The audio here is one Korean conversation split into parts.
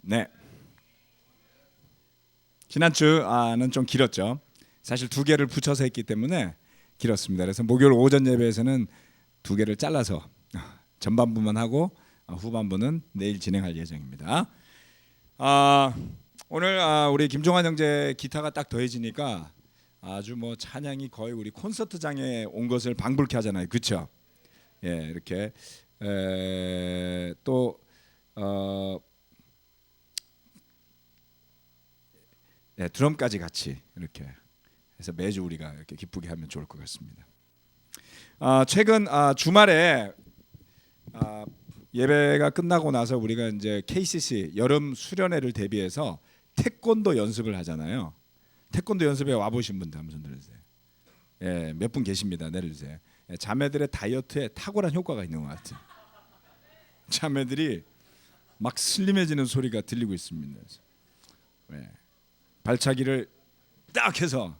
네. 지난주는 좀 길었죠. 사실 두 개를 붙여서 했기 때문에 길었습니다. 그래서 목요일 오전 예배에서는 두 개를 잘라서 전반부만 하고 후반부는 내일 진행할 예정입니다. 오늘 우리 김종환 형제 기타가 딱 더해지니까 아주 뭐 찬양이 거의 우리 콘서트장에 온 것을 방불케 하잖아요, 그렇죠? 예, 이렇게 또 네, 드럼까지 같이 이렇게 해서 매주 우리가 이렇게 기쁘게 하면 좋을 것 같습니다. 최근 주말에 예배가 끝나고 나서 우리가 이제 KCC 여름 수련회를 대비해서 태권도 연습을 하잖아요. 태권도 연습에 와 보신 분들 한번 손 들어주세요. 예, 몇 분 계십니다. 내려주세요. 예, 자매들의 다이어트에 탁월한 효과가 있는 것 같아요. 자매들이 막 슬림해지는 소리가 들리고 있습니다. 예, 발차기를 딱 해서,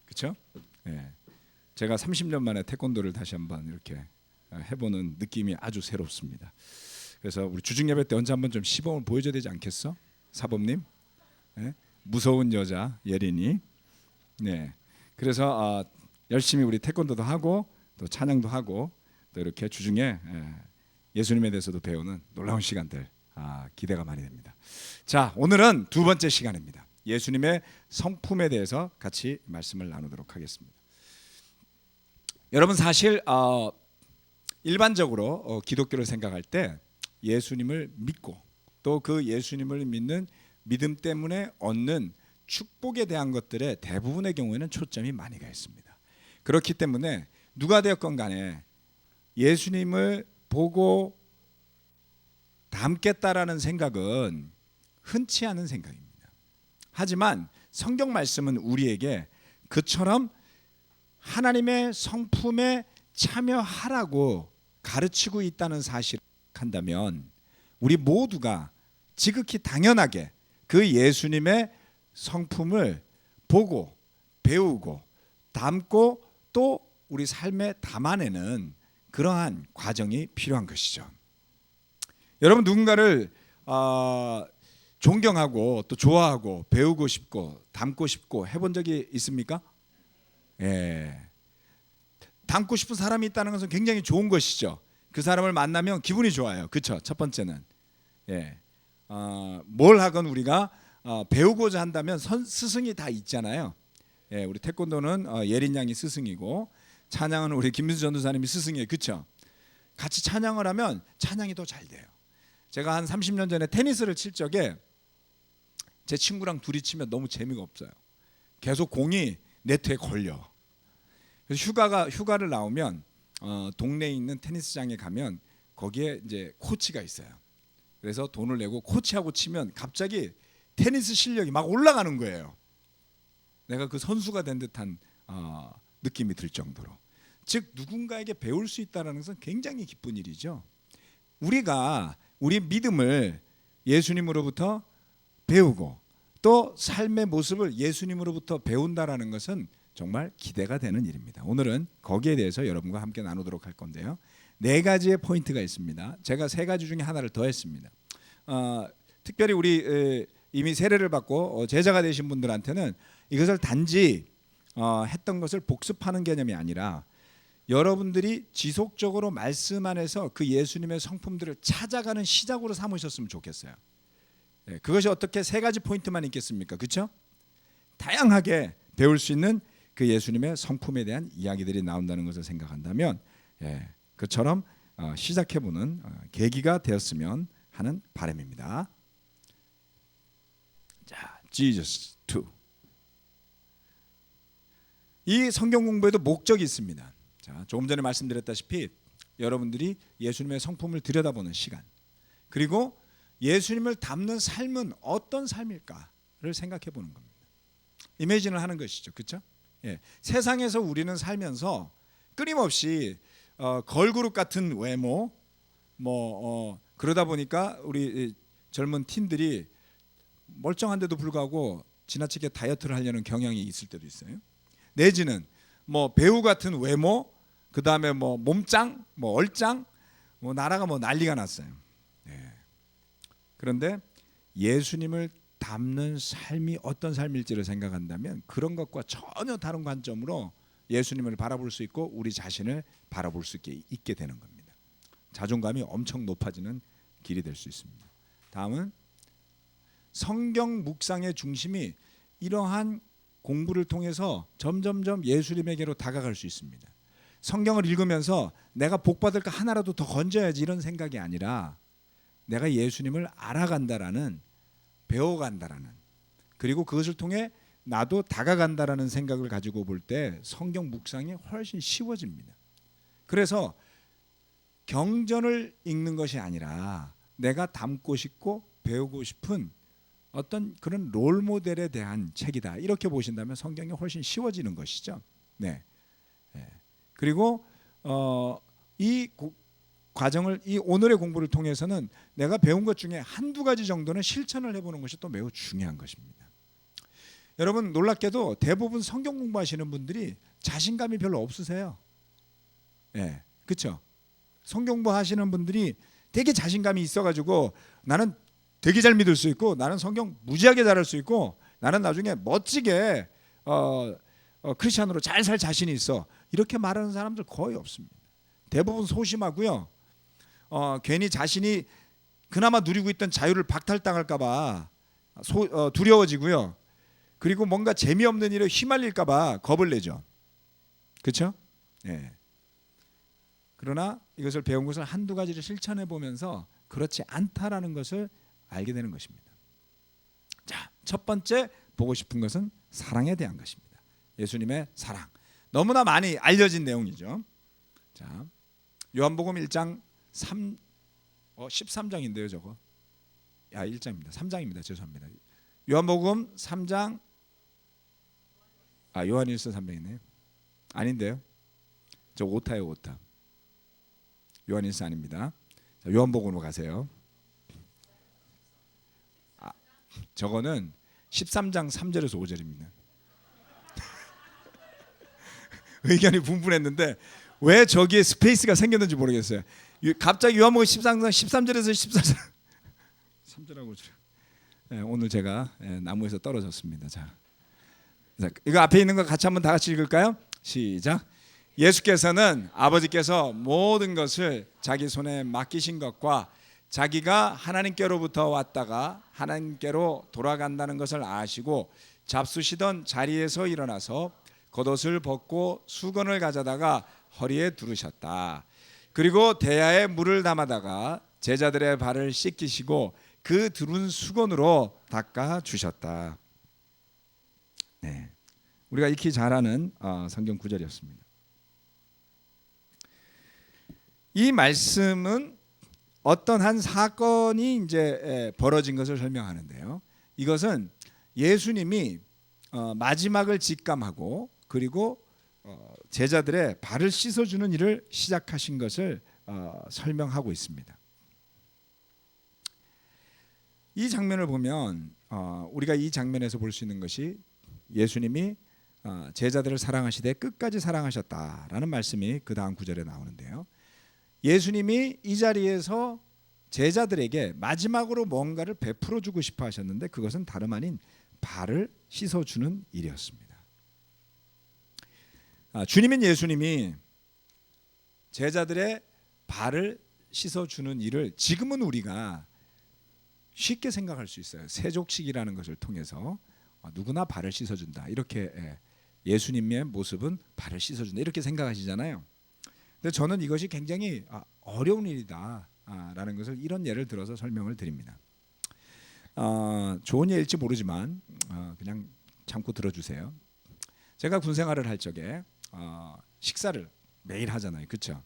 그렇죠? 예, 제가 30년 만에 태권도를 다시 한번 이렇게 해보는 느낌이 아주 새롭습니다. 그래서 우리 주중 예배 때 언제 한번 좀 시범을 보여줘야 되지 않겠어, 사범님? 예? 무서운 여자 예린이. 네. 그래서 열심히 우리 태권도도 하고 또 찬양도 하고 또 이렇게 주중에 예수님에 대해서도 배우는 놀라운 시간들 기대가 많이 됩니다. 자, 오늘은 두 번째 시간입니다. 예수님의 성품에 대해서 같이 말씀을 나누도록 하겠습니다. 여러분 사실 일반적으로 기독교를 생각할 때 예수님을 믿고 또 그 예수님을 믿는 믿음 때문에 얻는 축복에 대한 것들의 대부분의 경우에는 초점이 많이 가 있습니다. 그렇기 때문에 누가 되었건 간에 예수님을 보고 닮겠다라는 생각은 흔치 않은 생각입니다. 하지만 성경 말씀은 우리에게 그처럼 하나님의 성품에 참여하라고 가르치고 있다는 사실을 한다면 우리 모두가 지극히 당연하게 그 예수님의 성품을 보고 배우고 담고 또 우리 삶에 담아내는 그러한 과정이 필요한 것이죠. 여러분 누군가를 존경하고 또 좋아하고 배우고 싶고 닮고 싶고 해본 적이 있습니까? 예. 닮고 싶은 사람이 있다는 것은 굉장히 좋은 것이죠. 그 사람을 만나면 기분이 좋아요. 그렇죠? 첫 번째는 뭘 하건 우리가 배우고자 한다면 스승이 다 있잖아요. 예, 우리 태권도는 예린 양이 스승이고 찬양은 우리 김민수 전도사님이 스승이에요. 그렇죠? 같이 찬양을 하면 찬양이 더 잘 돼요. 제가 한 30년 전에 테니스를 칠 적에 제 친구랑 둘이 치면 너무 재미가 없어요. 계속 공이 네트에 걸려. 그래서 휴가를 나오면 동네에 있는 테니스장에 가면 거기에 이제 코치가 있어요. 그래서 돈을 내고 코치하고 치면 갑자기 테니스 실력이 막 올라가는 거예요. 내가 그 선수가 된 듯한 느낌이 들 정도로. 즉 누군가에게 배울 수 있다는 것은 굉장히 기쁜 일이죠. 우리가 우리 믿음을 예수님으로부터 배우고 또 삶의 모습을 예수님으로부터 배운다라는 것은 정말 기대가 되는 일입니다. 오늘은 거기에 대해서 여러분과 함께 나누도록 할 건데요. 네 가지의 포인트가 있습니다. 제가 세 가지 중에 하나를 더했습니다. 특별히 우리 이미 세례를 받고 제자가 되신 분들한테는 이것을 단지 했던 것을 복습하는 개념이 아니라 여러분들이 지속적으로 말씀 안에서 그 예수님의 성품들을 찾아가는 시작으로 삼으셨으면 좋겠어요. 그것이 어떻게 세 가지 포인트만 있겠습니까? 그렇죠? 다양하게 배울 수 있는 그 예수님의 성품에 대한 이야기들이 나온다는 것을 생각한다면 그처럼 시작해보는 계기가 되었으면 하는 바람입니다. 자, Jesus 2. 이 성경 공부에도 목적이 있습니다. 자, 조금 전에 말씀드렸다시피 여러분들이 예수님의 성품을 들여다보는 시간, 그리고 예수님을 닮는 삶은 어떤 삶일까를 생각해보는 겁니다. 이미지를 하는 것이죠, 그렇죠? 세상에서 우리는 살면서 끊임없이 걸그룹 같은 외모, 그러다 보니까 우리 젊은 틴들이 멀쩡한데도 불구하고 지나치게 다이어트를 하려는 경향이 있을 때도 있어요. 내지는 배우 같은 외모, 그 다음에 몸짱, 얼짱, 나라가 난리가 났어요. 그런데 예수님을 닮는 삶이 어떤 삶일지를 생각한다면 그런 것과 전혀 다른 관점으로 예수님을 바라볼 수 있고 우리 자신을 바라볼 수 있게 되는 겁니다. 자존감이 엄청 높아지는 길이 될 수 있습니다. 다음은 성경 묵상의 중심이 이러한 공부를 통해서 점점점 예수님에게로 다가갈 수 있습니다. 성경을 읽으면서 내가 복 받을 거 하나라도 더 건져야지 이런 생각이 아니라 내가 예수님을 알아간다라는, 배워간다라는, 그리고 그것을 통해 나도 다가간다라는 생각을 가지고 볼 때 성경 묵상이 훨씬 쉬워집니다. 그래서 경전을 읽는 것이 아니라 내가 닮고 싶고 배우고 싶은 어떤 그런 롤 모델에 대한 책이다, 이렇게 보신다면 성경이 훨씬 쉬워지는 것이죠. 네. 그리고 이 과정을, 이 오늘의 공부를 통해서는 내가 배운 것 중에 한두 가지 정도는 실천을 해보는 것이 또 매우 중요한 것입니다. 여러분, 놀랍게도 대부분 성경 공부하시는 분들이 자신감이 별로 없으세요. 예, 그렇죠? 성경 공부하시는 분들이 되게 자신감이 있어가지고 나는 되게 잘 믿을 수 있고, 나는 성경 무지하게 잘할 수 있고, 나는 나중에 멋지게 크리스찬으로 잘 살 자신이 있어, 이렇게 말하는 사람들 거의 없습니다. 대부분 소심하고요. 괜히 자신이 그나마 누리고 있던 자유를 박탈당할까봐 두려워지고요. 그리고 뭔가 재미없는 일에 휘말릴까봐 겁을 내죠. 그렇죠? 예. 그러나 이것을 배운 것을 한두 가지를 실천해 보면서 그렇지 않다라는 것을 알게 되는 것입니다. 자, 첫 번째 보고 싶은 것은 사랑에 대한 것입니다. 예수님의 사랑. 너무나 많이 알려진 내용이죠. 자, 요한복음 1장 13장인데요, 저거. 1장입니다. 3장입니다. 죄송합니다. 요한복음 3장, 요한일서 3장이네요. 아닌데요. 저 오타예요, 오타. 요한일서 아닙니다. 자, 요한복음으로 가세요. 저거는 13장 3절에서 5절입니다. 의견이 분분했는데 왜 저기에 스페이스가 생겼는지 모르겠어요. 갑자기 요한복음 13장 13절에서 14절 3절하고 오늘 제가 나무에서 떨어졌습니다. 자, 이거 앞에 있는 거 같이 한번 다 같이 읽을까요? 시작. 예수께서는 아버지께서 모든 것을 자기 손에 맡기신 것과 자기가 하나님께로부터 왔다가 하나님께로 돌아간다는 것을 아시고 잡수시던 자리에서 일어나서 겉옷을 벗고 수건을 가져다가 허리에 두르셨다. 그리고 대야에 물을 담아다가 제자들의 발을 씻기시고 그 두른 수건으로 닦아 주셨다. 네, 우리가 익히 잘 아는 성경 구절이었습니다. 이 말씀은 어떤 한 사건이 이제 벌어진 것을 설명하는데요. 이것은 예수님이 마지막을 직감하고 그리고 제자들의 발을 씻어주는 일을 시작하신 것을 설명하고 있습니다. 이 장면을 보면 우리가 이 장면에서 볼 수 있는 것이 예수님이 제자들을 사랑하시되 끝까지 사랑하셨다라는 말씀이 그 다음 구절에 나오는데요. 예수님이 이 자리에서 제자들에게 마지막으로 뭔가를 베풀어 주고 싶어 하셨는데 그것은 다름 아닌 발을 씻어주는 일이었습니다. 주님인 예수님이 제자들의 발을 씻어주는 일을 지금은 우리가 쉽게 생각할 수 있어요. 세족식이라는 것을 통해서 누구나 발을 씻어준다, 이렇게 예수님의 모습은 발을 씻어준다, 이렇게 생각하시잖아요. 근데 저는 이것이 굉장히 어려운 일이다라는 것을 이런 예를 들어서 설명을 드립니다. 좋은 예일지 모르지만 그냥 참고 들어주세요. 제가 군 생활을 할 적에 식사를 매일 하잖아요, 그렇죠?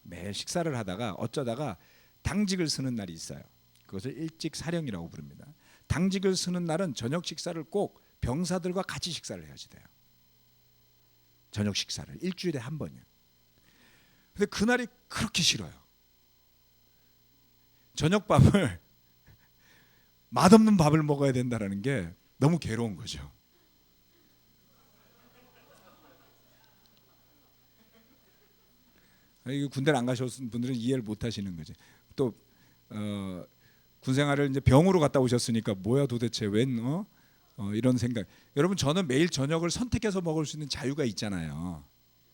매일 식사를 하다가 어쩌다가 당직을 쓰는 날이 있어요. 그것을 일찍 사령이라고 부릅니다. 당직을 쓰는 날은 저녁 식사를 꼭 병사들과 같이 식사를 해야지 돼요. 저녁 식사를 일주일에 한 번이요. 근데 그날이 그렇게 싫어요. 저녁밥을 맛없는 밥을 먹어야 된다는 게 너무 괴로운 거죠. 이거 군대를 안 가셨던 분들은 이해를 못 하시는 거죠. 또 군생활을 이제 병으로 갔다 오셨으니까 뭐야 도대체 웬 이런 생각. 여러분 저는 매일 저녁을 선택해서 먹을 수 있는 자유가 있잖아요.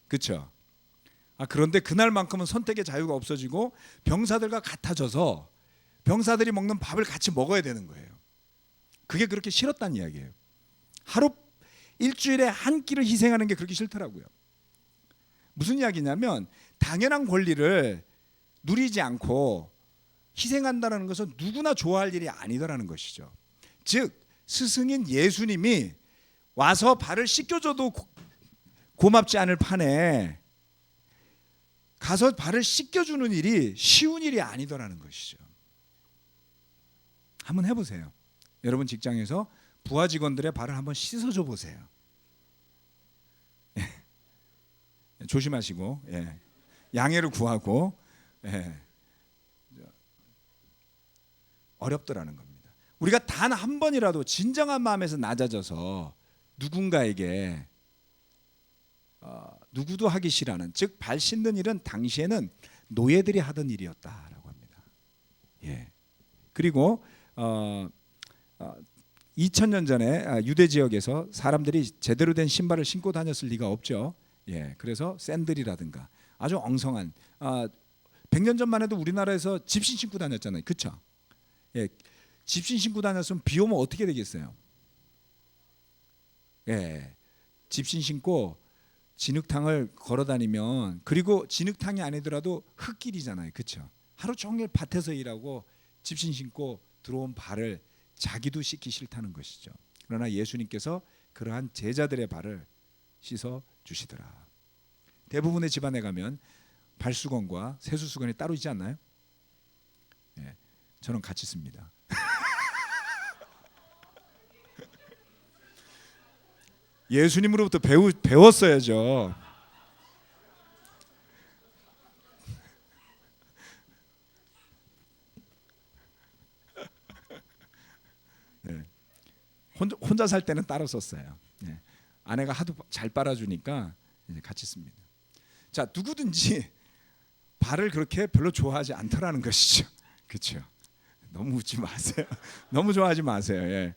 그렇죠? 그런데 그날만큼은 선택의 자유가 없어지고 병사들과 같아져서 병사들이 먹는 밥을 같이 먹어야 되는 거예요. 그게 그렇게 싫었다는 이야기예요. 하루 일주일에 한 끼를 희생하는 게 그렇게 싫더라고요. 무슨 이야기냐면 당연한 권리를 누리지 않고 희생한다는 것은 누구나 좋아할 일이 아니더라는 것이죠. 즉 스승인 예수님이 와서 발을 씻겨줘도 고맙지 않을 판에 가서 발을 씻겨주는 일이 쉬운 일이 아니더라는 것이죠. 한번 해보세요. 여러분 직장에서 부하 직원들의 발을 한번 씻어줘 보세요. 조심하시고 양해를 구하고 어렵더라는 겁니다. 우리가 단 한 번이라도 진정한 마음에서 낮아져서 누군가에게 누구도 하기 싫어하는, 즉 발 씻는 일은 당시에는 노예들이 하던 일이었다라고 합니다. 그리고 2000년 전에 유대 지역에서 사람들이 제대로 된 신발을 신고 다녔을 리가 없죠. 그래서 샌들이라든가 아주 엉성한 100년 전만 해도 우리나라에서 집신 신고 다녔잖아요. 그렇죠? 집신 신고 다녔으면 비 오면 어떻게 되겠어요? 집신 신고 진흙탕을 걸어 다니면, 그리고 진흙탕이 아니더라도 흙길이잖아요. 그렇죠? 하루 종일 밭에서 일하고 집신 신고 들어온 발을 자기도 씻기 싫다는 것이죠. 그러나 예수님께서 그러한 제자들의 발을 씻어 주시더라. 대부분의 집안에 가면 발수건과 세수수건이 따로 있지 않나요? 저는 같이 씁니다. 예수님으로부터 배웠어야죠. 혼자 살 때는 따로 썼어요. 아내가 하도 잘 빨아주니까 이제 같이 씁니다. 자, 누구든지 발을 그렇게 별로 좋아하지 않더라는 것이죠. 그렇죠? 너무 웃지 마세요. 너무 좋아하지 마세요.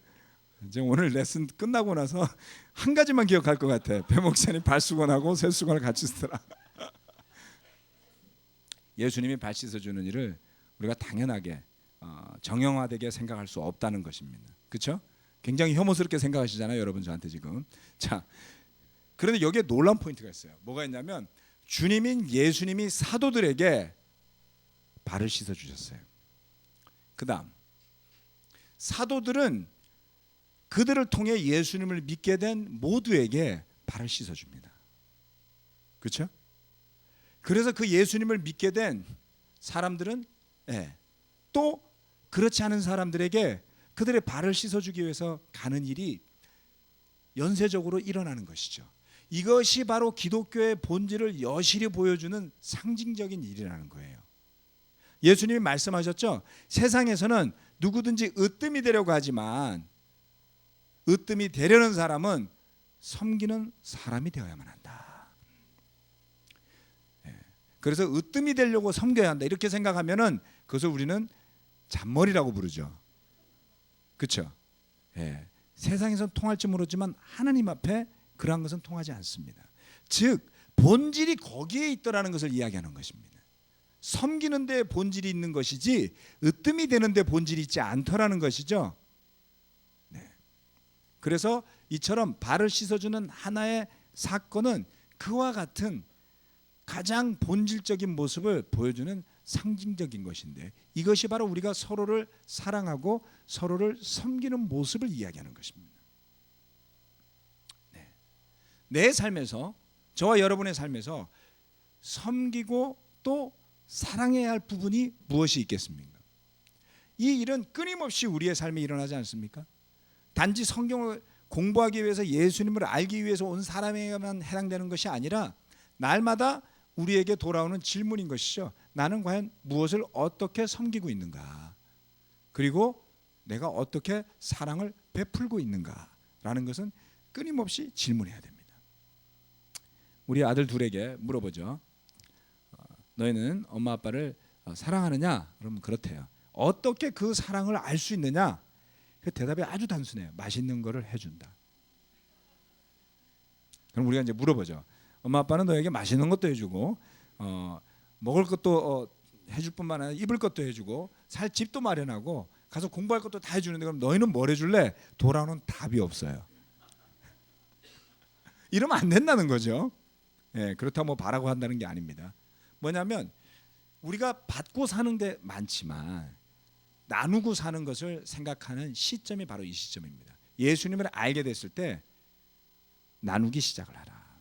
이제 오늘 레슨 끝나고 나서 한 가지만 기억할 것 같아. 배 목사님 발수건하고 세수건을 같이 쓰더라. 예수님이 발 씻어주는 일을 우리가 당연하게 정형화되게 생각할 수 없다는 것입니다. 그렇죠? 굉장히 혐오스럽게 생각하시잖아요, 여러분 저한테 지금. 자, 그런데 여기에 놀라운 포인트가 있어요. 뭐가 있냐면 주님인 예수님이 사도들에게 발을 씻어 주셨어요. 그다음 사도들은 그들을 통해 예수님을 믿게 된 모두에게 발을 씻어 줍니다. 그렇죠? 그래서 그 예수님을 믿게 된 사람들은 또 그렇지 않은 사람들에게 그들의 발을 씻어주기 위해서 가는 일이 연쇄적으로 일어나는 것이죠. 이것이 바로 기독교의 본질을 여실히 보여주는 상징적인 일이라는 거예요. 예수님이 말씀하셨죠. 세상에서는 누구든지 으뜸이 되려고 하지만 으뜸이 되려는 사람은 섬기는 사람이 되어야만 한다. 그래서 으뜸이 되려고 섬겨야 한다 이렇게 생각하면은 그것을 우리는 잔머리라고 부르죠. 그렇죠? 세상에서는 통할지 모르지만 하나님 앞에 그러한 것은 통하지 않습니다. 즉 본질이 거기에 있더라는 것을 이야기하는 것입니다. 섬기는 데 본질이 있는 것이지 으뜸이 되는 데 본질이 있지 않더라는 것이죠. 그래서 이처럼 발을 씻어주는 하나의 사건은 그와 같은 가장 본질적인 모습을 보여주는 상징적인 것인데, 이것이 바로 우리가 서로를 사랑하고 서로를 섬기는 모습을 이야기하는 것입니다. 내 삶에서, 저와 여러분의 삶에서 섬기고 또 사랑해야 할 부분이 무엇이 있겠습니까? 이 일은 끊임없이 우리의 삶에 일어나지 않습니까? 단지 성경을 공부하기 위해서 예수님을 알기 위해서 온 사람에게만 해당되는 것이 아니라 날마다 우리에게 돌아오는 질문인 것이죠. 나는 과연 무엇을 어떻게 섬기고 있는가? 그리고 내가 어떻게 사랑을 베풀고 있는가라는 것은 끊임없이 질문해야 됩니다. 우리 아들 둘에게 물어보죠. 너희는 엄마 아빠를 사랑하느냐? 그러면 그렇대요. 어떻게 그 사랑을 알 수 있느냐? 그 대답이 아주 단순해요. 맛있는 거를 해준다. 그럼 우리가 이제 물어보죠. 엄마 아빠는 너에게 맛있는 것도 해주고 먹을 것도 해줄 뿐만 아니라 입을 것도 해주고 살 집도 마련하고 가서 공부할 것도 다 해주는데 그럼 너희는 뭘 해줄래? 돌아오는 답이 없어요. 이러면 안 된다는 거죠. 예, 그렇다고 뭐 바라고 한다는 게 아닙니다. 뭐냐면 우리가 받고 사는 게 많지만 나누고 사는 것을 생각하는 시점이 바로 이 시점입니다. 예수님을 알게 됐을 때 나누기 시작을 하라.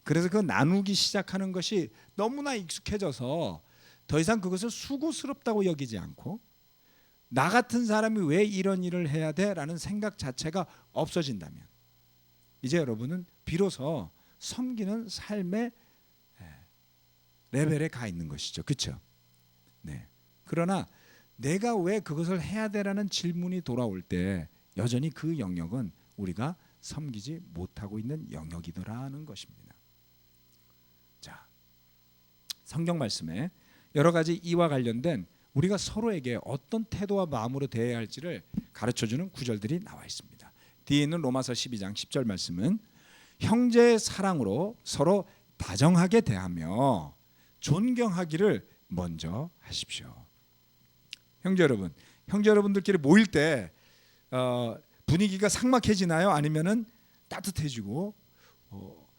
그래서 그 나누기 시작하는 것이 너무나 익숙해져서 더 이상 그것을 수고스럽다고 여기지 않고 나 같은 사람이 왜 이런 일을 해야 돼라는 생각 자체가 없어진다면 이제 여러분은 비로소 섬기는 삶의 레벨에 가 있는 것이죠. 그렇죠? 네. 그러나 내가 왜 그것을 해야 돼라는 질문이 돌아올 때 여전히 그 영역은 우리가 섬기지 못하고 있는 영역이더라는 것입니다. 자, 성경 말씀에 여러 가지 이와 관련된 우리가 서로에게 어떤 태도와 마음으로 대해야 할지를 가르쳐주는 구절들이 나와 있습니다. 뒤에 있는 로마서 12장 10절 말씀은 형제의 사랑으로 서로 다정하게 대하며 존경하기를 먼저 하십시오. 형제 여러분, 형제 여러분들끼리 모일 때 분위기가 삭막해지나요? 아니면은 따뜻해지고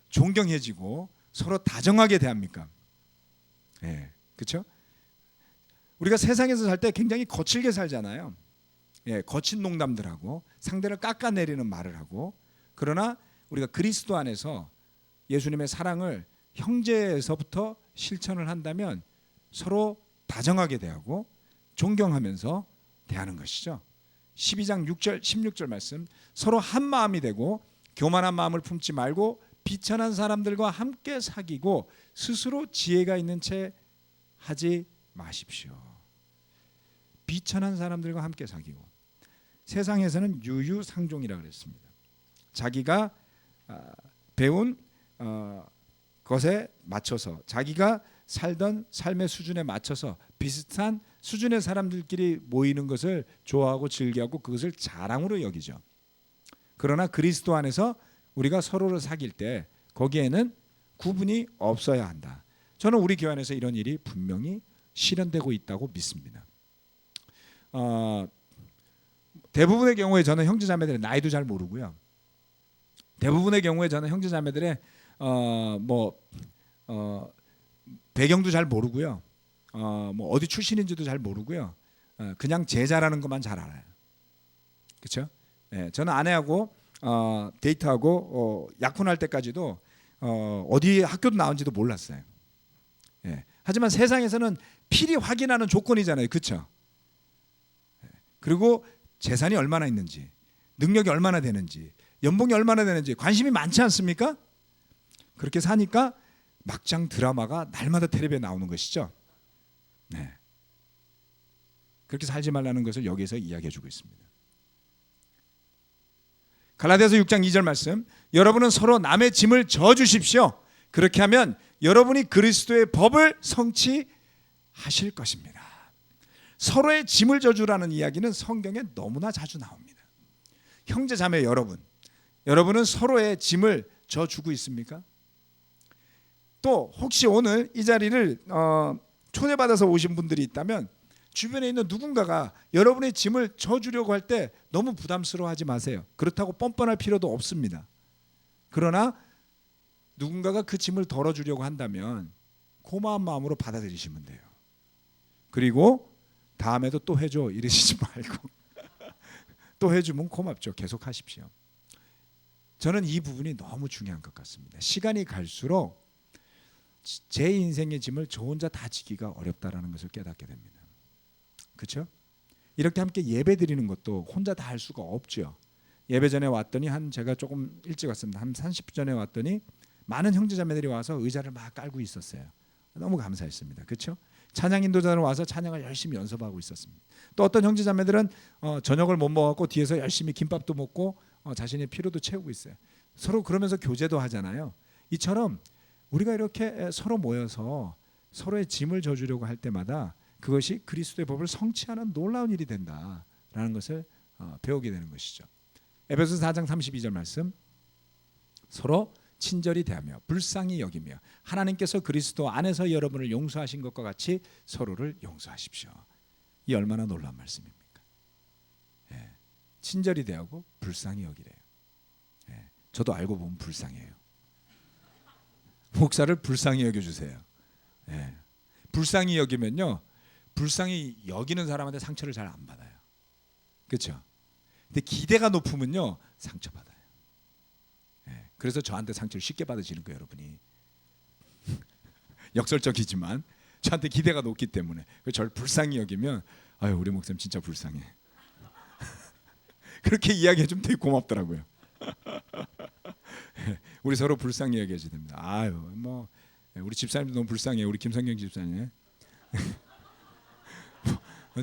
존경해지고 서로 다정하게 대합니까? 예, 그렇죠? 우리가 세상에서 살 때 굉장히 거칠게 살잖아요. 예, 거친 농담들하고 상대를 깎아내리는 말을 하고 그러나 우리가 그리스도 안에서 예수님의 사랑을 형제에서부터 실천을 한다면 서로 다정하게 대하고 존경하면서 대하는 것이죠. 12장 6절 16절 말씀 서로 한 마음이 되고 교만한 마음을 품지 말고 비천한 사람들과 함께 사귀고 스스로 지혜가 있는 채 하지 마십시오. 비천한 사람들과 함께 사귀고 세상에서는 유유상종이라 그랬습니다. 자기가 배운 것에 맞춰서 자기가 살던 삶의 수준에 맞춰서 비슷한 수준의 사람들끼리 모이는 것을 좋아하고 즐겨하고 그것을 자랑으로 여기죠. 그러나 그리스도 안에서 우리가 서로를 사귈 때 거기에는 구분이 없어야 한다. 저는 우리 교회 안에서 이런 일이 분명히 실현되고 있다고 믿습니다. 대부분의 경우에 저는 형제자매들의 나이도 잘 모르고요. 대부분의 경우에 저는 형제자매들의 배경도 잘 모르고요. 어디 출신인지도 잘 모르고요. 그냥 제자라는 것만 잘 알아요. 그렇죠? 예, 저는 아내하고 데이트하고 약혼할 때까지도 어디 학교도 나온지도 몰랐어요. 예, 하지만 세상에서는 필히 확인하는 조건이잖아요. 그렇죠? 예, 그리고 재산이 얼마나 있는지, 능력이 얼마나 되는지, 연봉이 얼마나 되는지 관심이 많지 않습니까? 그렇게 사니까 막장 드라마가 날마다 텔레비에 나오는 것이죠. 네. 그렇게 살지 말라는 것을 여기에서 이야기해주고 있습니다. 갈라디아서 6장 2절 말씀 여러분은 서로 남의 짐을 져주십시오. 그렇게 하면 여러분이 그리스도의 법을 성취하실 것입니다. 서로의 짐을 져주라는 이야기는 성경에 너무나 자주 나옵니다. 형제 자매 여러분은 서로의 짐을 져주고 있습니까? 또 혹시 오늘 이 자리를 초대받아서 오신 분들이 있다면 주변에 있는 누군가가 여러분의 짐을 져주려고 할 때 너무 부담스러워하지 마세요. 그렇다고 뻔뻔할 필요도 없습니다. 그러나 누군가가 그 짐을 덜어주려고 한다면 고마운 마음으로 받아들이시면 돼요. 그리고 다음에도 또 해줘 이러시지 말고 또 해주면 고맙죠. 계속 하십시오. 저는 이 부분이 너무 중요한 것 같습니다. 시간이 갈수록 제 인생의 짐을 저 혼자 다 지기가 어렵다라는 것을 깨닫게 됩니다. 그렇죠? 이렇게 함께 예배 드리는 것도 혼자 다 할 수가 없죠. 예배 전에 왔더니 제가 조금 일찍 왔습니다. 한 30분 전에 왔더니 많은 형제자매들이 와서 의자를 막 깔고 있었어요. 너무 감사했습니다. 그렇죠? 찬양 인도자는 와서 찬양을 열심히 연습하고 있었습니다. 또 어떤 형제자매들은 저녁을 못 먹었고 뒤에서 열심히 김밥도 먹고 자신의 피로도 채우고 있어요. 서로 그러면서 교제도 하잖아요. 이처럼 우리가 이렇게 서로 모여서 서로의 짐을 져주려고 할 때마다 그것이 그리스도의 법을 성취하는 놀라운 일이 된다라는 것을 배우게 되는 것이죠. 에베소서 4장 32절 말씀, 서로 친절히 대하며 불쌍히 여기며 하나님께서 그리스도 안에서 여러분을 용서하신 것과 같이 서로를 용서하십시오. 이 얼마나 놀라운 말씀입니까? 예, 친절히 대하고 불쌍히 여기래요. 예, 저도 알고 보면 불쌍해요. 목사를 불쌍히 여겨주세요. 예, 불쌍히 여기면요, 불쌍히 여기는 사람한테 상처를 잘 안 받아요. 그렇죠? 근데 기대가 높으면요 상처받아요. 예, 그래서 저한테 상처를 쉽게 받으시는 거예요, 여러분이. 역설적이지만 저한테 기대가 높기 때문에 저를 불쌍히 여기면 아유, 우리 목사님 진짜 불쌍해. 그렇게 이야기해 주면 되게 고맙더라고요. 우리 서로 불쌍히 여겨야지 됩니다. 아유, 뭐 우리 집사님도 너무 불쌍해요. 우리 김성경 집사님.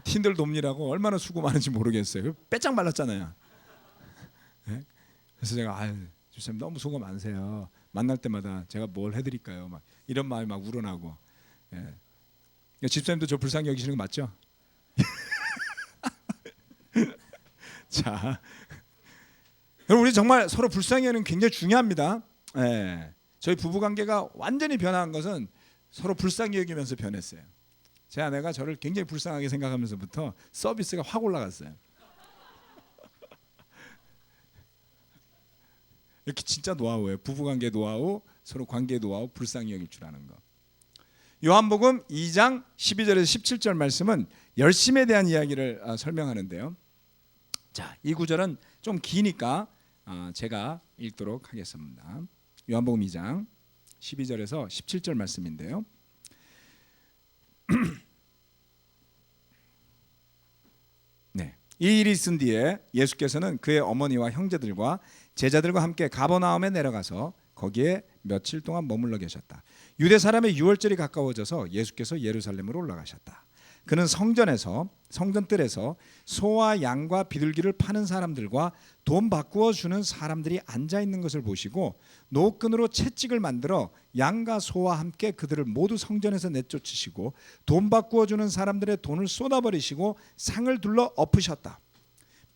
틴들 돕느라고 얼마나 수고 많은지 모르겠어요. 빼짝 말랐잖아요. 네? 그래서 제가 아유, 집사님 너무 수고 많으세요. 만날 때마다 제가 뭘 해드릴까요? 막 이런 마음이 막 우러나고. 예. 집사님도 저 불쌍히 여기시는 거 맞죠? 자, 여러분, 우리 정말 서로 불쌍히 하는 게 굉장히 중요합니다. 예. 저희 부부 관계가 완전히 변한 것은 서로 불쌍히 여기면서 변했어요. 제 아내가 저를 굉장히 불쌍하게 생각하면서부터 서비스가 확 올라갔어요. 이렇게 진짜 노하우예요. 부부관계 노하우, 서로 관계 노하우, 불쌍히 여길 줄 아는 거. 요한복음 2장 12절에서 17절 말씀은 열심에 대한 이야기를 설명하는데요. 자, 이 구절은 좀 기니까 제가 읽도록 하겠습니다. 요한복음 2장 12절에서 17절 말씀인데요. 네. 이 일이 있은 뒤에 예수께서는 그의 어머니와 형제들과 제자들과 함께 가버나움에 내려가서 거기에 며칠 동안 머물러 계셨다. 유대 사람의 유월절이 가까워져서 예수께서 예루살렘으로 올라가셨다. 그는 성전뜰에서 소와 양과 비둘기를 파는 사람들과 돈 바꾸어 주는 사람들이 앉아 있는 것을 보시고 노끈으로 채찍을 만들어 양과 소와 함께 그들을 모두 성전에서 내쫓으시고 돈 바꾸어 주는 사람들의 돈을 쏟아버리시고 상을 둘러 엎으셨다.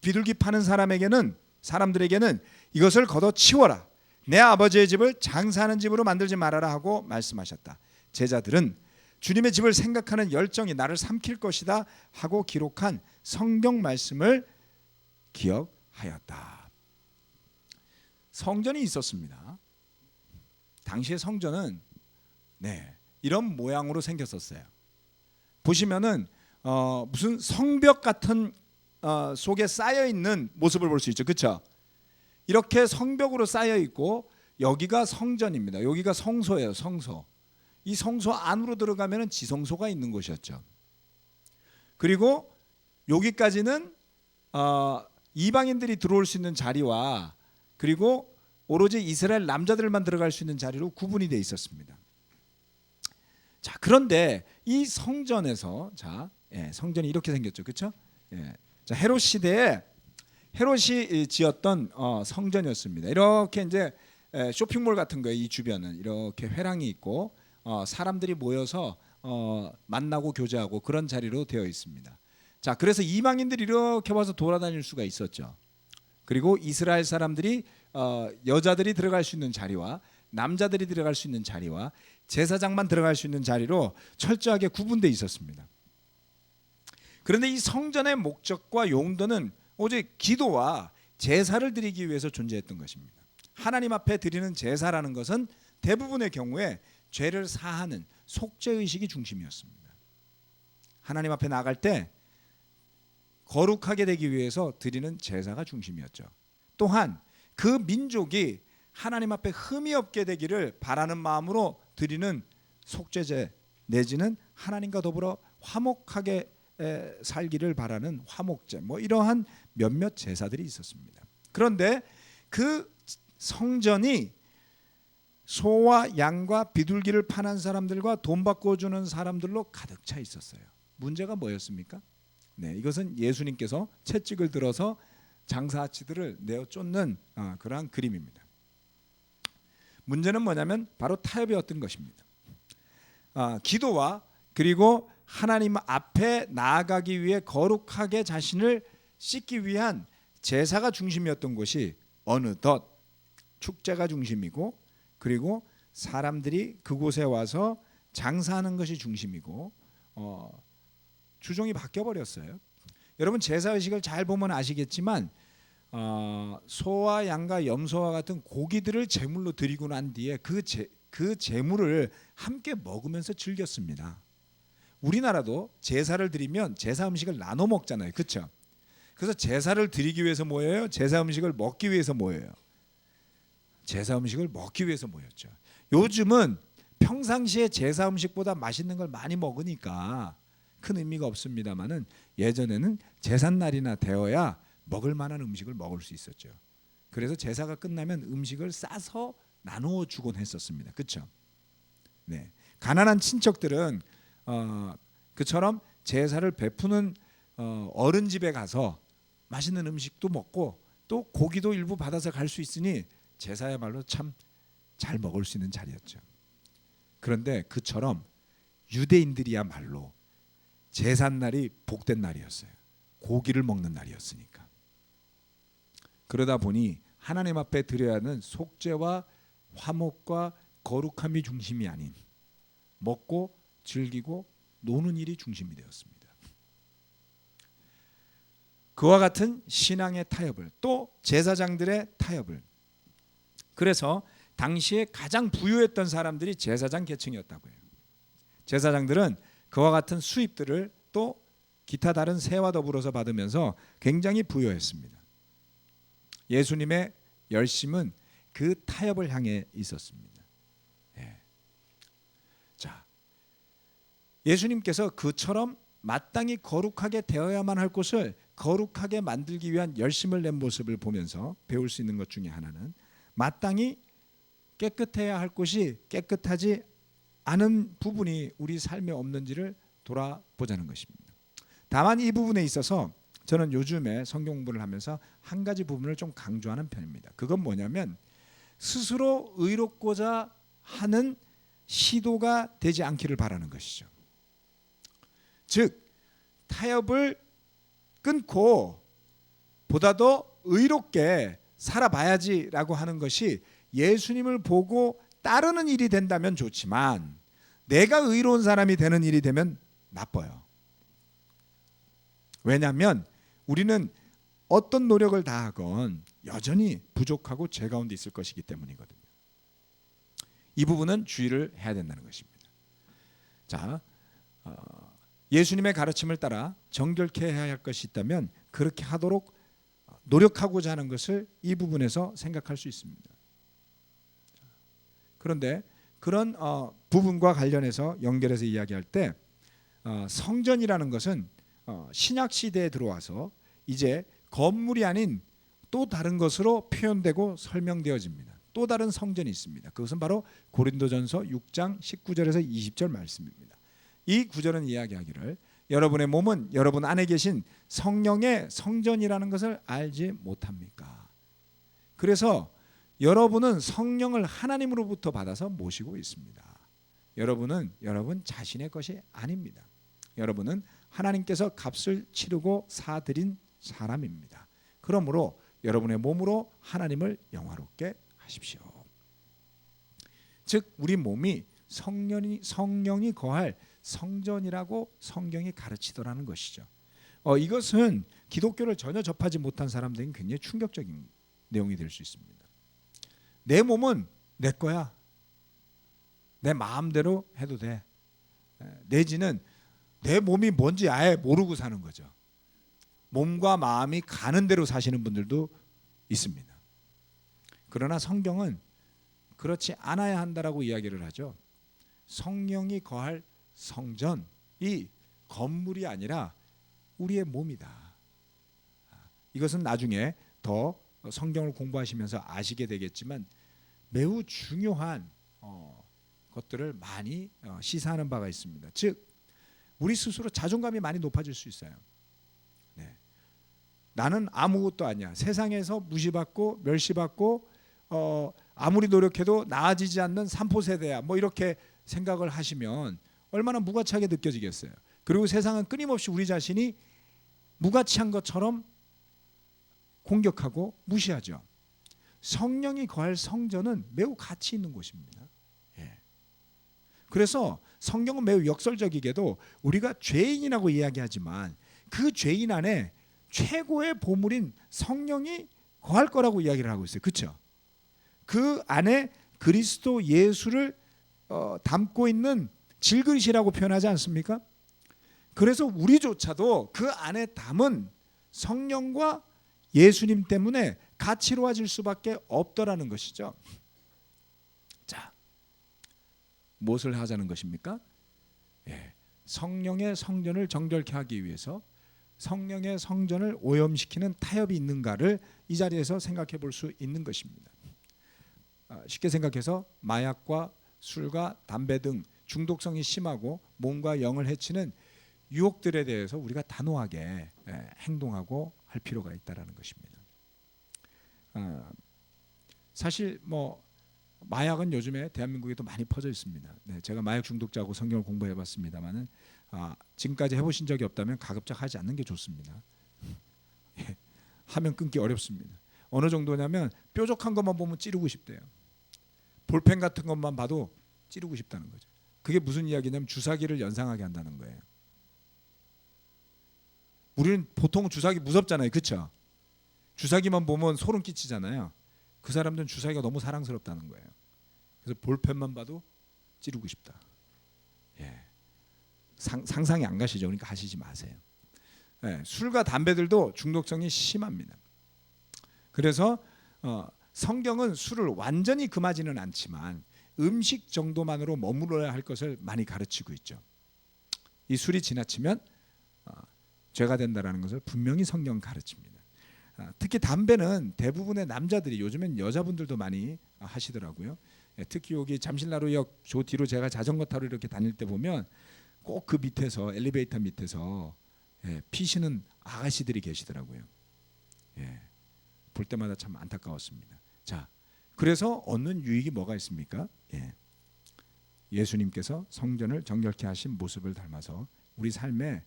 비둘기 파는 사람들에게는 이것을 걷어 치워라. 내 아버지의 집을 장사하는 집으로 만들지 말아라 하고 말씀하셨다. 제자들은 주님의 집을 생각하는 열정이 나를 삼킬 것이다 하고 기록한 성경 말씀을 기억하였다. 성전이 있었습니다. 당시의 성전은 이런 모양으로 생겼었어요. 보시면은 무슨 성벽 같은 속에 쌓여 있는 모습을 볼 수 있죠. 그렇죠? 이렇게 성벽으로 쌓여 있고 여기가 성전입니다. 여기가 성소예요. 성소. 이 성소 안으로 들어가면은 지성소가 있는 곳이었죠. 그리고 여기까지는 이방인들이 들어올 수 있는 자리와 그리고 오로지 이스라엘 남자들만 들어갈 수 있는 자리로 구분이 돼 있었습니다. 자, 그런데 이 성전에서 성전이 이렇게 생겼죠. 그렇죠? 자, 헤롯 시대에 헤롯이 지었던 성전이었습니다. 이렇게 이제 쇼핑몰 같은 거예요. 이 주변은 이렇게 회랑이 있고 사람들이 모여서 만나고 교제하고 그런 자리로 되어 있습니다. 자, 그래서 이방인들이 이렇게 와서 돌아다닐 수가 있었죠. 그리고 이스라엘 사람들이 여자들이 들어갈 수 있는 자리와 남자들이 들어갈 수 있는 자리와 제사장만 들어갈 수 있는 자리로 철저하게 구분되어 있었습니다. 그런데 이 성전의 목적과 용도는 오직 기도와 제사를 드리기 위해서 존재했던 것입니다. 하나님 앞에 드리는 제사라는 것은 대부분의 경우에 죄를 사하는 속죄의식이 중심이었습니다. 하나님 앞에 나갈 때 거룩하게 되기 위해서 드리는 제사가 중심이었죠. 또한 그 민족이 하나님 앞에 흠이 없게 되기를 바라는 마음으로 드리는 속죄제 내지는 하나님과 더불어 화목하게 살기를 바라는 화목제 이러한 몇몇 제사들이 있었습니다. 그런데 그 성전이 소와 양과 비둘기를 파는 사람들과 돈 바꿔주는 사람들로 가득 차 있었어요. 문제가 뭐였습니까? 이것은 예수님께서 채찍을 들어서 장사치들을 내어 쫓는 그러한 그림입니다. 문제는 뭐냐면 바로 타협이었던 것입니다. 기도와 그리고 하나님 앞에 나아가기 위해 거룩하게 자신을 씻기 위한 제사가 중심이었던 곳이 어느덧 축제가 중심이고, 그리고 사람들이 그곳에 와서 장사하는 것이 중심이고 주종이 바뀌어 버렸어요. 여러분 제사의식을 잘 보면 아시겠지만 소와 양과 염소와 같은 고기들을 제물로 드리고 난 뒤에 그 제물을 함께 먹으면서 즐겼습니다. 우리나라도 제사를 드리면 제사 음식을 나눠 먹잖아요. 그렇죠? 그래서 제사를 드리기 위해서 모여요? 제사 음식을 먹기 위해서 모여요? 제사 음식을 먹기 위해서 모였죠. 요즘은 평상시에 제사 음식보다 맛있는 걸 많이 먹으니까 큰 의미가 없습니다만은, 예전에는 제삿날이나 되어야 먹을 만한 음식을 먹을 수 있었죠. 그래서 제사가 끝나면 음식을 싸서 나누어 주곤 했었습니다. 그렇죠? 네. 가난한 친척들은 그처럼 제사를 베푸는 어른 집에 가서 맛있는 음식도 먹고 또 고기도 일부 받아서 갈 수 있으니 제사야말로 참 잘 먹을 수 있는 자리였죠. 그런데 그처럼 유대인들이야말로 제삿날이 복된 날이었어요. 고기를 먹는 날이었으니까. 그러다 보니 하나님 앞에 드려야 하는 속죄와 화목과 거룩함이 중심이 아닌 먹고 즐기고 노는 일이 중심이 되었습니다. 그와 같은 신앙의 타협을, 또 제사장들의 타협을, 그래서 당시에 가장 부유했던 사람들이 제사장 계층이었다고 해요. 제사장들은 그와 같은 수입들을 또 기타 다른 세와 더불어서 받으면서 굉장히 부유했습니다. 예수님의 열심은 그 타협을 향해 있었습니다. 예. 자, 예수님께서 그처럼 마땅히 거룩하게 되어야만 할 곳을 거룩하게 만들기 위한 열심을 낸 모습을 보면서 배울 수 있는 것 중에 하나는, 마땅히 깨끗해야 할 곳이 깨끗하지 않은 부분이 우리 삶에 없는지를 돌아보자는 것입니다. 다만 이 부분에 있어서 저는 요즘에 성경 공부를 하면서 한 가지 부분을 좀 강조하는 편입니다. 그건 뭐냐면, 스스로 의롭고자 하는 시도가 되지 않기를 바라는 것이죠. 즉 타협을 끊고 보다 더 의롭게 살아봐야지라고 하는 것이 예수님을 보고 따르는 일이 된다면 좋지만, 내가 의로운 사람이 되는 일이 되면 나빠요. 왜냐하면 우리는 어떤 노력을 다하건 여전히 부족하고 죄 가운데 있을 것이기 때문이거든요. 이 부분은 주의를 해야 된다는 것입니다. 자, 예수님의 가르침을 따라 정결케 해야 할 것이 있다면 그렇게 하도록 노력하고자 하는 것을 이 부분에서 생각할 수 있습니다. 그런데 그런 부분과 관련해서 연결해서 이야기할 때 성전이라는 것은 신약 시대에 들어와서 이제 건물이 아닌 또 다른 것으로 표현되고 설명되어집니다. 또 다른 성전이 있습니다. 그것은 바로 고린도전서 6장 19절에서 20절 말씀입니다. 이 구절은 이야기하기를, 여러분의 몸은 여러분 안에 계신 성령의 성전이라는 것을 알지 못합니까? 그래서 여러분은 성령을 하나님으로부터 받아서 모시고 있습니다. 여러분은 여러분 자신의 것이 아닙니다. 여러분은 하나님께서 값을 치르고 사드린 사람입니다. 그러므로 여러분의 몸으로 하나님을 영화롭게 하십시오. 즉 우리 몸이 성령이 거할 성전이라고 성경이 가르치더라는 것이죠. 이것은 기독교를 전혀 접하지 못한 사람들에게 굉장히 충격적인 내용이 될 수 있습니다. 내 몸은 내 거야. 내 마음대로 해도 돼. 내지는 내 몸이 뭔지 아예 모르고 사는 거죠. 몸과 마음이 가는 대로 사시는 분들도 있습니다. 그러나 성경은 그렇지 않아야 한다라고 이야기를 하죠. 성령이 거할 성전이 건물이 아니라 우리의 몸이다. 이것은 나중에 더 성경을 공부하시면서 아시게 되겠지만 매우 중요한 것들을 많이 시사하는 바가 있습니다. 즉 우리 스스로 자존감이 많이 높아질 수 있어요. 네. 나는 아무것도 아니야. 세상에서 무시받고 멸시받고 아무리 노력해도 나아지지 않는 삼포세대야. 뭐 이렇게 생각을 하시면 얼마나 무가치하게 느껴지겠어요. 그리고 세상은 끊임없이 우리 자신이 무가치한 것처럼 공격하고 무시하죠. 성령이 거할 성전은 매우 가치 있는 곳입니다. 예. 그래서 성경은 매우 역설적이게도 우리가 죄인이라고 이야기하지만 그 죄인 안에 최고의 보물인 성령이 거할 거라고 이야기를 하고 있어요. 그렇죠? 그 안에 그리스도 예수를 담고 있는 질그릇이라고 표현하지 않습니까? 그래서 우리조차도 그 안에 담은 성령과 예수님 때문에 가치로워질 수밖에 없더라는 것이죠. 자, 무엇을 하자는 것입니까? 예, 성령의 성전을 정결케 하기 위해서 성령의 성전을 오염시키는 타협이 있는가를 이 자리에서 생각해 볼 수 있는 것입니다. 쉽게 생각해서 마약과 술과 담배 등 중독성이 심하고 몸과 영을 해치는 유혹들에 대해서 우리가 단호하게 행동하고 할 필요가 있다라는 것입니다. 사실 뭐 마약은 요즘에 대한민국에도 많이 퍼져 있습니다. 네, 제가 마약 중독자하고 성경을 공부해봤습니다만은 지금까지 해보신 적이 없다면 가급적 하지 않는 게 좋습니다. 예, 하면 끊기 어렵습니다. 어느 정도냐면 뾰족한 것만 보면 찌르고 싶대요. 볼펜 같은 것만 봐도 찌르고 싶다는 거죠. 그게 무슨 이야기냐면 주사기를 연상하게 한다는 거예요. 우리는 보통 주사기 무섭잖아요. 그렇죠? 주사기만 보면 소름 끼치잖아요. 그 사람들은 주사기가 너무 사랑스럽다는 거예요. 그래서 볼펜만 봐도 찌르고 싶다. 예. 상상이 안 가시죠? 그러니까 하시지 마세요. 예. 술과 담배들도 중독성이 심합니다. 그래서 성경은 술을 완전히 금하지는 않지만 음식 정도만으로 머물러야 할 것을 많이 가르치고 있죠. 이 술이 지나치면 죄가 된다라는 것을 분명히 성경 가르칩니다. 특히 담배는 대부분의 남자들이, 요즘엔 여자분들도 많이 하시더라고요. 특히 여기 잠실나루역 저 뒤로 제가 자전거 타러 이렇게 다닐 때 보면 꼭 그 밑에서, 엘리베이터 밑에서 피시는 아가씨들이 계시더라고요. 볼 때마다 참 안타까웠습니다. 자, 그래서 얻는 유익이 뭐가 있습니까? 예수님께서 성전을 정결케 하신 모습을 닮아서 우리 삶에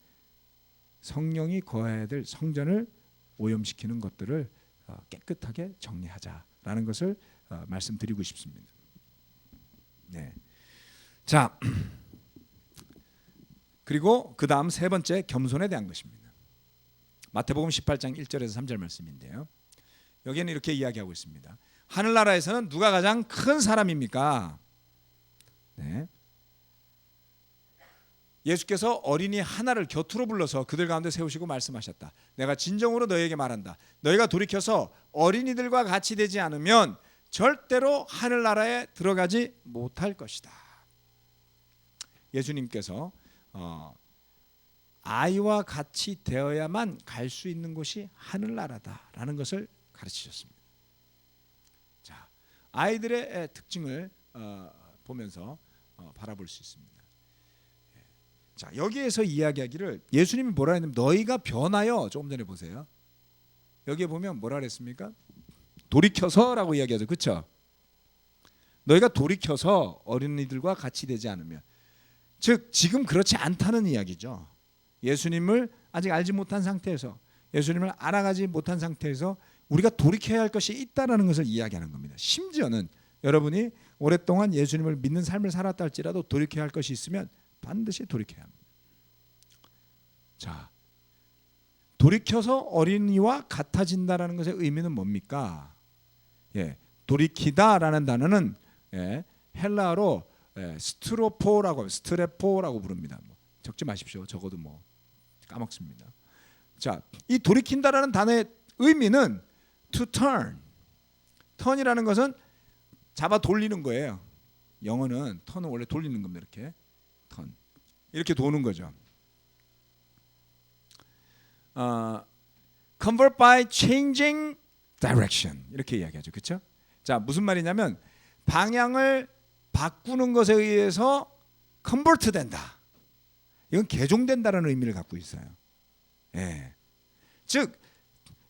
성령이 거해야 될 성전을 오염시키는 것들을 깨끗하게 정리하자라는 것을 말씀드리고 싶습니다. 네. 자, 그리고 그 다음 세 번째, 겸손에 대한 것입니다. 마태복음 18장 1절에서 3절 말씀인데요. 여기는 이렇게 이야기하고 있습니다. 하늘나라에서는 누가 가장 큰 사람입니까? 네. 예수께서 어린이 하나를 곁으로 불러서 그들 가운데 세우시고 말씀하셨다. 내가 진정으로 너희에게 말한다. 너희가 돌이켜서 어린이들과 같이 되지 않으면 절대로 하늘나라에 들어가지 못할 것이다. 예수님께서 아이와 같이 되어야만 갈 수 있는 곳이 하늘나라다라는 것을 가르치셨습니다. 자, 아이들의 특징을 보면서 바라볼 수 있습니다. 자, 여기에서 이야기하기를 예수님이 뭐라 했냐면 너희가 변하여, 조금 전에 보세요. 여기에 보면 뭐라 그랬습니까? 돌이켜서라고 이야기하죠. 그렇죠? 너희가 돌이켜서 어린이들과 같이 되지 않으면, 즉 지금 그렇지 않다는 이야기죠. 예수님을 아직 알지 못한 상태에서, 예수님을 알아가지 못한 상태에서 우리가 돌이켜야 할 것이 있다라는 것을 이야기하는 겁니다. 심지어는 여러분이 오랫동안 예수님을 믿는 삶을 살았다 할지라도 돌이켜야 할 것이 있으면 반드시 돌이켜야 합니다. 자, 돌이켜서 어린이와 같아진다라는 것의 의미는 뭡니까? 돌이키다라는 단어는 헬라어로 스트레포라고 부릅니다. 적지 마십시오. 적어도 뭐 까먹습니다. 자, 이 돌이킨다라는 단어의 의미는 to turn. turn이라는 것은 잡아 돌리는 거예요. 영어는 turn은 원래 돌리는 겁니다. 이렇게 turn. 이렇게 도는 거죠. convert by changing direction. 이렇게 이야기하죠. 그렇죠? 자, 무슨 말이냐면 방향을 바꾸는 것에 의해서 convert 된다. 이건 개종된다라는 의미를 갖고 있어요. 즉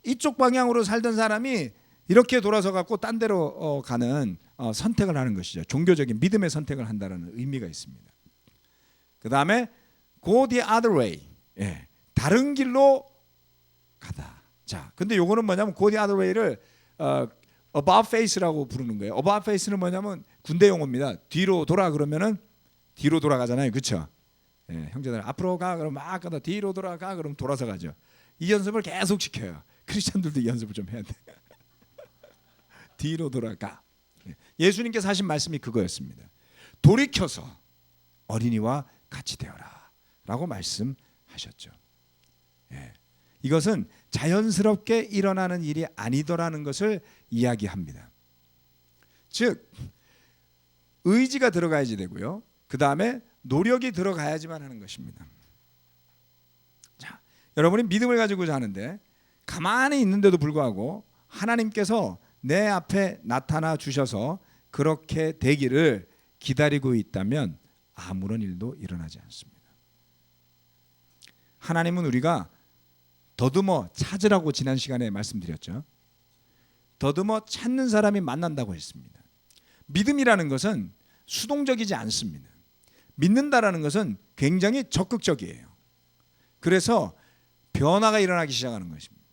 이쪽 방향으로 살던 사람이 이렇게 돌아서 갖고 딴 데로 가는 선택을 하는 것이죠. 종교적인 믿음의 선택을 한다는 의미가 있습니다. 그 다음에 go the other way. 예, 다른 길로 가다. 자, 근데 요거는 뭐냐면 go the other way를 about face라고 부르는 거예요. about face는 뭐냐면 군대 용어입니다. 뒤로 돌아 그러면은 뒤로 돌아가잖아요, 그렇죠? 예, 형제들 앞으로 가 그러면 막 가다 뒤로 돌아가 그러면 돌아서 가죠. 이 연습을 계속 시켜요. 크리스천들도 이 연습을 좀 해야 돼. 뒤로 돌아가. 예수님께서 하신 말씀이 그거였습니다. 돌이켜서 어린이와 같이 되어라 라고 말씀하셨죠. 예. 이것은 자연스럽게 일어나는 일이 아니더라는 것을 이야기합니다. 즉 의지가 들어가야지 되고요. 그 다음에 노력이 들어가야지만 하는 것입니다. 자, 여러분이 믿음을 가지고 사는데 가만히 있는데도 불구하고 하나님께서 내 앞에 나타나 주셔서 그렇게 되기를 기다리고 있다면 아무런 일도 일어나지 않습니다. 하나님은 우리가 더듬어 찾으라고 지난 시간에 말씀드렸죠. 더듬어 찾는 사람이 만난다고 했습니다. 믿음이라는 것은 수동적이지 않습니다. 믿는다라는 것은 굉장히 적극적이에요. 그래서 변화가 일어나기 시작하는 것입니다.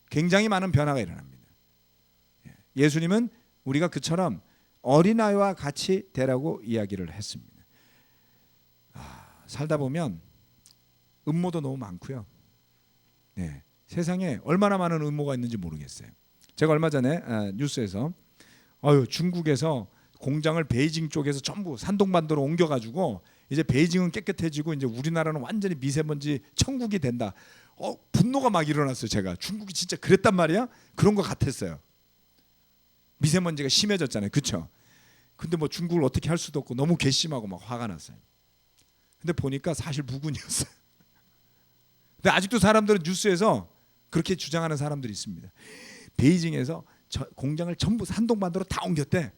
굉장히 많은 변화가 일어납니다. 예수님은 우리가 그처럼 어린아이와 같이 되라고 이야기를 했습니다. 살다 보면 음모도 너무 많고요. 네, 세상에 얼마나 많은 음모가 있는지 모르겠어요. 제가 얼마 전에 뉴스에서 중국에서 공장을 베이징 쪽에서 전부 산동반도로 옮겨가지고 이제 베이징은 깨끗해지고 이제 우리나라는 완전히 미세먼지 천국이 된다. 분노가 막 일어났어요. 제가 중국이 진짜 그랬단 말이야? 그런 것 같았어요. 미세먼지가 심해졌잖아요, 그렇죠? 근데 뭐 중국을 어떻게 할 수도 없고 너무 괘씸하고 막 화가 났어요. 근데 보니까 사실 무근이었어요. 근데 아직도 사람들은 뉴스에서 그렇게 주장하는 사람들이 있습니다. 베이징에서 공장을 전부 산동반도로 다 옮겼대.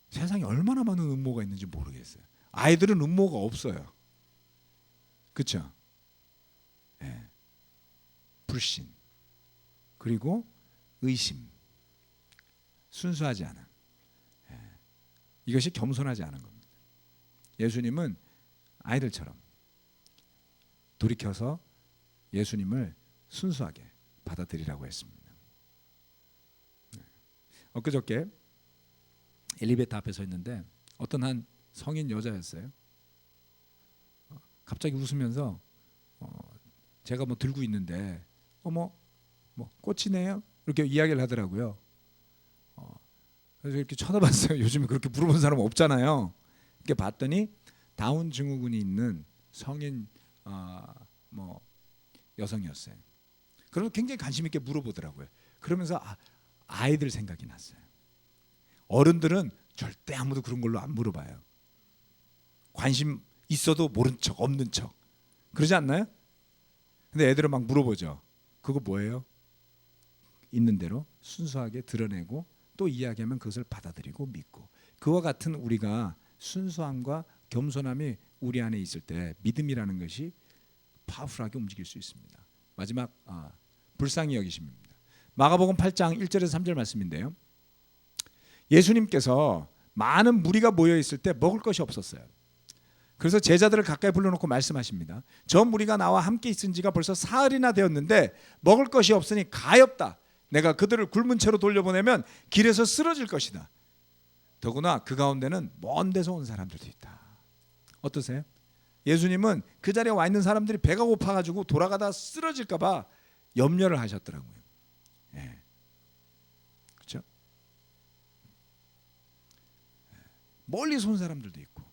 세상에 얼마나 많은 음모가 있는지 모르겠어요. 아이들은 음모가 없어요. 그렇죠? 불신 그리고 의심, 순수하지 않은, 이것이 겸손하지 않은 겁니다. 예수님은 아이들처럼 돌이켜서 예수님을 순수하게 받아들이라고 했습니다. 엊그저께 엘리베이터 앞에 서 있는데 어떤 한 성인 여자였어요. 갑자기 웃으면서 제가 뭐 들고 있는데 뭐 꽃이네요 이렇게 이야기를 하더라고요. 그래서 이렇게 쳐다봤어요. 요즘에 그렇게 물어본 사람 없잖아요. 이렇게 봤더니 다운 증후군이 있는 성인 여성이었어요. 그러면 굉장히 관심 있게 물어보더라고요. 그러면서 아이들 생각이 났어요. 어른들은 절대 아무도 그런 걸로 안 물어봐요. 관심 있어도 모른 척, 없는 척. 그러지 않나요? 근데 애들은 막 물어보죠. 그거 뭐예요? 있는 대로 순수하게 드러내고 또 이야기하면 그것을 받아들이고 믿고, 그와 같은 우리가 순수함과 겸손함이 우리 안에 있을 때 믿음이라는 것이 파워풀하게 움직일 수 있습니다. 마지막 불쌍히 여기심입니다. 마가복음 8장 1절에서 3절 말씀인데요. 예수님께서 많은 무리가 모여 있을 때 먹을 것이 없었어요. 그래서 제자들을 가까이 불러놓고 말씀하십니다. 저 무리가 나와 함께 있은 지가 벌써 사흘이나 되었는데 먹을 것이 없으니 가엾다. 내가 그들을 굶은 채로 돌려보내면 길에서 쓰러질 것이다. 더구나 그 가운데는 먼 데서 온 사람들도 있다. 어떠세요? 예수님은 그 자리에 와 있는 사람들이 배가 고파가지고 돌아가다 쓰러질까 봐 염려를 하셨더라고요. 그렇죠? 멀리서 온 사람들도 있고,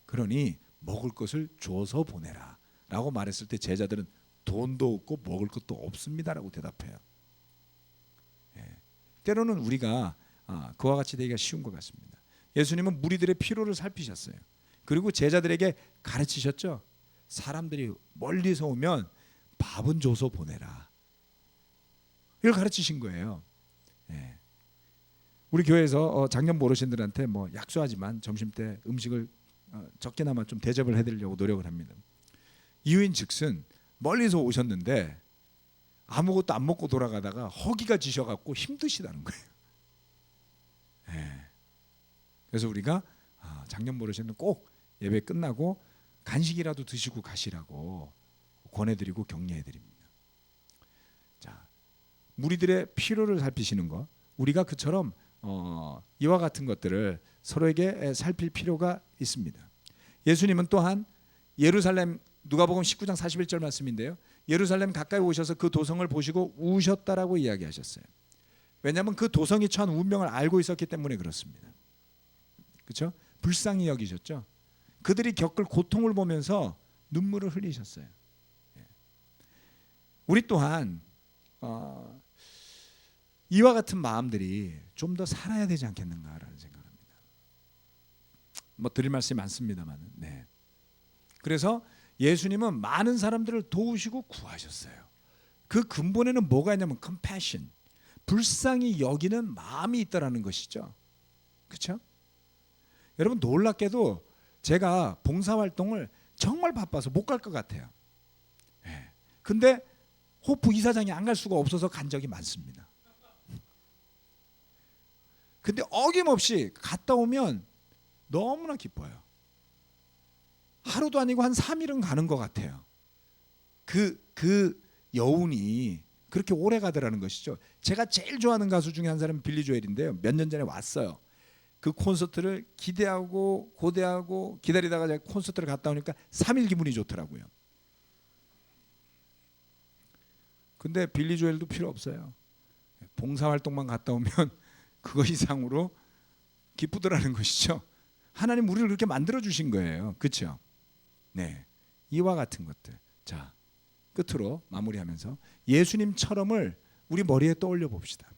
그러니 먹을 것을 줘서 보내라 라고 말했을 때 제자들은 돈도 없고 먹을 것도 없습니다 라고 대답해요. 때로는 우리가 그와 같이 되기가 쉬운 것 같습니다. 예수님은 무리들의 필요를 살피셨어요. 그리고 제자들에게 가르치셨죠. 사람들이 멀리서 오면 밥은 줘서 보내라. 이걸 가르치신 거예요. 우리 교회에서 작년부 어르신들한테 뭐 약소하지만 점심때 음식을 적게나마 좀 대접을 해드리려고 노력을 합니다. 이유인즉슨 멀리서 오셨는데 아무것도 안 먹고 돌아가다가 허기가 지셔갖고 힘드시다는 거예요. 그래서 우리가 작년 모르시는 꼭 예배 끝나고 간식이라도 드시고 가시라고 권해드리고 격려해드립니다. 자, 무리들의 필요를 살피시는 것, 우리가 그처럼 이와 같은 것들을 서로에게 살필 필요가 있습니다. 예수님은 또한 예루살렘, 누가복음 19장 41절 말씀인데요, 예루살렘 가까이 오셔서 그 도성을 보시고 우셨다라고 이야기하셨어요. 왜냐하면 그 도성이 처한 운명을 알고 있었기 때문에 그렇습니다. 그렇죠? 불쌍히 여기셨죠. 그들이 겪을 고통을 보면서 눈물을 흘리셨어요. 우리 또한 이와 같은 마음들이 좀 더 살아야 되지 않겠는가라는 생각합니다. 뭐 드릴 말씀이 많습니다만, 네. 그래서 예수님은 많은 사람들을 도우시고 구하셨어요. 그 근본에는 뭐가 있냐면 compassion, 불쌍히 여기는 마음이 있다라는 것이죠. 그렇죠? 여러분, 놀랍게도 제가 봉사활동을 정말 바빠서 못 갈 것 같아요. 근데 호프 이사장이 안 갈 수가 없어서 간 적이 많습니다. 근데 어김없이 갔다 오면 너무나 기뻐요. 하루도 아니고 한 3일은 가는 것 같아요. 그 여운이 그렇게 오래 가더라는 것이죠. 제가 제일 좋아하는 가수 중에 한 사람은 빌리 조엘인데요. 몇 년 전에 왔어요. 그 콘서트를 기대하고 고대하고 기다리다가 제가 콘서트를 갔다 오니까 3일 기분이 좋더라고요. 근데 빌리 조엘도 필요 없어요. 봉사활동만 갔다 오면 그거 이상으로 기쁘더라는 것이죠. 하나님 우리를 그렇게 만들어 주신 거예요. 그렇죠? 네, 이와 같은 것들. 자, 끝으로 마무리하면서 예수님처럼을 우리 머리에 떠올려 봅시다.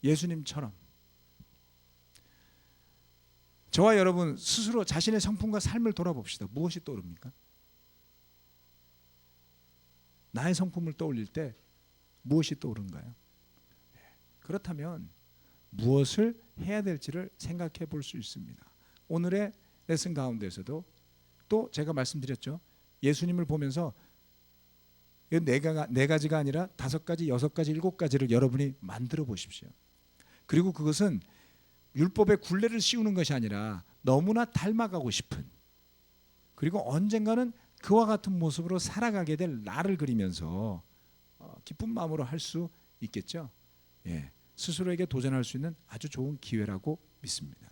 예수님처럼. 저와 여러분 스스로 자신의 성품과 삶을 돌아봅시다. 무엇이 떠오릅니까? 나의 성품을 떠올릴 때 무엇이 떠오른가요? 그렇다면 무엇을 해야 될지를 생각해 볼 수 있습니다. 오늘의 레슨 가운데서도 또 제가 말씀드렸죠. 예수님을 보면서 네 가지가 아니라 5가지, 6가지, 7가지를 여러분이 만들어 보십시오. 그리고 그것은 율법의 굴레를 씌우는 것이 아니라 너무나 닮아가고 싶은, 그리고 언젠가는 그와 같은 모습으로 살아가게 될 나를 그리면서 기쁜 마음으로 할 수 있겠죠. 예, 스스로에게 도전할 수 있는 아주 좋은 기회라고 믿습니다.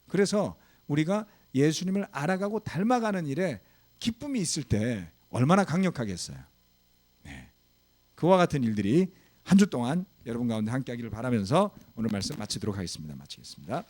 그래서 우리가 예수님을 알아가고 닮아가는 일에 기쁨이 있을 때 얼마나 강력하겠어요. 네, 그와 같은 일들이 한 주 동안 여러분 가운데 함께하기를 바라면서 오늘 말씀 마치도록 하겠습니다. 마치겠습니다.